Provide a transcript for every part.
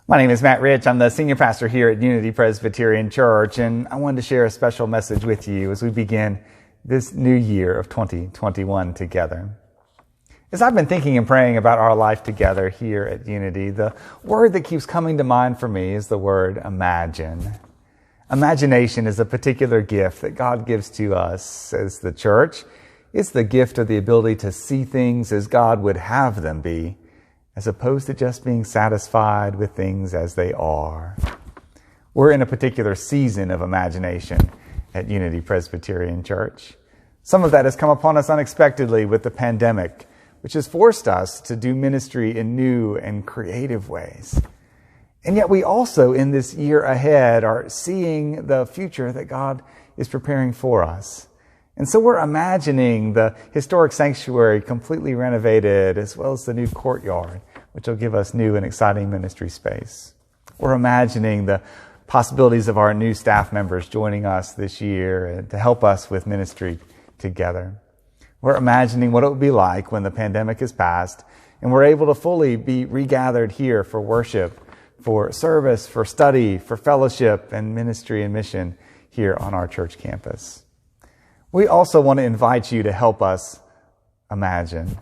My name is Matt Rich. I'm the senior pastor here at Unity Presbyterian Church, and I wanted to share a special message with you as we begin this new year of 2021 together. As I've been thinking and praying about our life together here at Unity, the word that keeps coming to mind for me is the word imagine. Imagination is a particular gift that God gives to us as the church. It's the gift of the ability to see things as God would have them be, as opposed to just being satisfied with things as they are. We're in a particular season of imagination at Unity Presbyterian Church. Some of that has come upon us unexpectedly with the pandemic, which has forced us to do ministry in new and creative ways. And yet we also, in this year ahead, are seeing the future that God is preparing for us. And so we're imagining the historic sanctuary completely renovated, as well as the new courtyard, which will give us new and exciting ministry space. We're imagining the possibilities of our new staff members joining us this year to help us with ministry together. We're imagining what it will be like when the pandemic is past and we're able to fully be regathered here for worship, for service, for study, for fellowship and ministry and mission here on our church campus. We also want to invite you to help us imagine.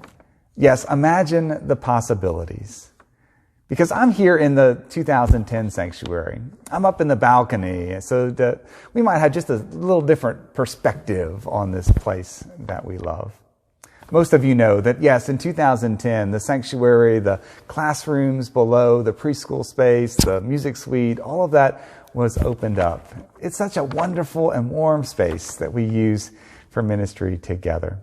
Yes, imagine the possibilities. Because I'm here in the 2010 sanctuary. I'm up in the balcony so that we might have just a little different perspective on this place that we love. Most of you know that, yes, in 2010, the sanctuary, the classrooms below, the preschool space, the music suite, all of that was opened up. It's such a wonderful and warm space that we use for ministry together.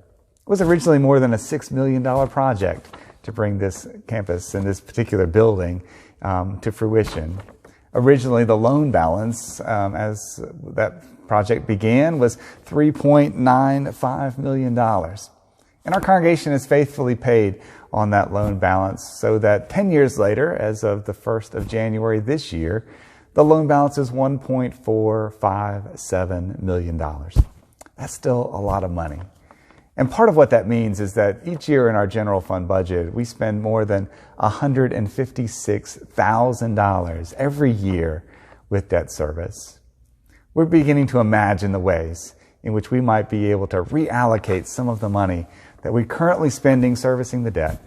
It was originally more than a $6 million project to bring this campus and this particular building to fruition. Originally, the loan balance as that project began was $3.95 million. And our congregation has faithfully paid on that loan balance so that 10 years later, as of the 1st of January this year, the loan balance is $1.457 million. That's still a lot of money. And part of what that means is that each year in our general fund budget, we spend more than $156,000 every year with debt service. We're beginning to imagine the ways in which we might be able to reallocate some of the money that we're currently spending servicing the debt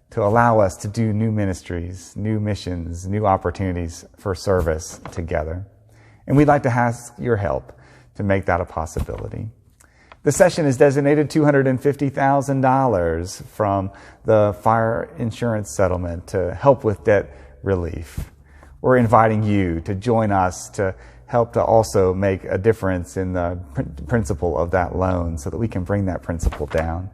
to allow us to do new ministries, new missions, new opportunities for service together. And we'd like to ask your help to make that a possibility. The session is designated $250,000 from the fire insurance settlement to help with debt relief. We're inviting you to join us to help to also make a difference in the principal of that loan so that we can bring that principal down.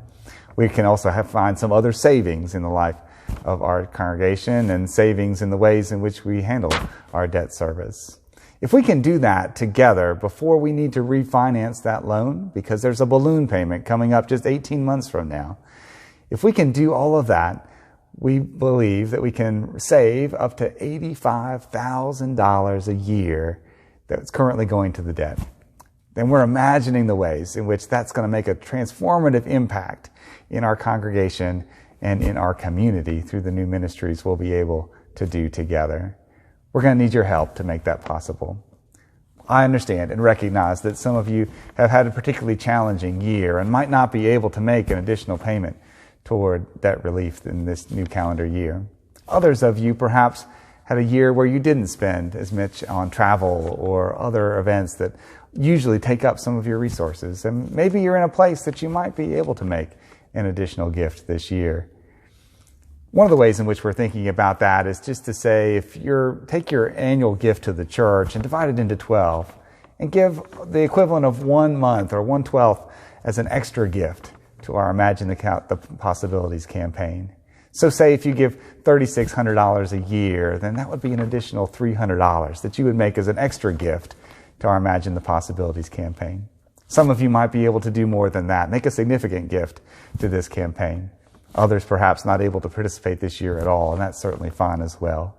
We can also find some other savings in the life of our congregation and savings in the ways in which we handle our debt service. If we can do that together before we need to refinance that loan, because there's a balloon payment coming up just 18 months from now, if we can do all of that, we believe that we can save up to $85,000 a year that's currently going to the debt. Then we're imagining the ways in which that's going to make a transformative impact in our congregation and in our community through the new ministries we'll be able to do together. We're going to need your help to make that possible. I understand and recognize that some of you have had a particularly challenging year and might not be able to make an additional payment toward debt relief in this new calendar year. Others of you perhaps had a year where you didn't spend as much on travel or other events that usually take up some of your resources. And maybe you're in a place that you might be able to make an additional gift this year. One of the ways in which we're thinking about that is just to say, if take your annual gift to the church and divide it into 12 and give the equivalent of 1 month or 1/12 as an extra gift to our Imagine the Possibilities campaign. So say if you give $3,600 a year, then that would be an additional $300 that you would make as an extra gift to our Imagine the Possibilities campaign. Some of you might be able to do more than that, make a significant gift to this campaign. Others perhaps not able to participate this year at all, and that's certainly fine as well.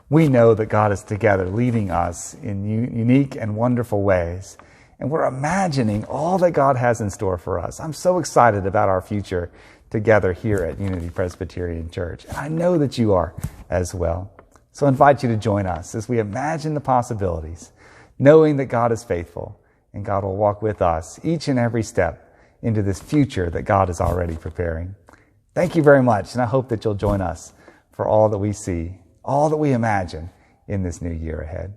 We know that God is together leading us in unique and wonderful ways, and we're imagining all that God has in store for us. I'm so excited about our future together here at Unity Presbyterian Church, and I know that you are as well. So I invite you to join us as we imagine the possibilities, knowing that God is faithful and God will walk with us each and every step into this future that God is already preparing. Thank you very much, and I hope that you'll join us for all that we see, all that we imagine in this new year ahead.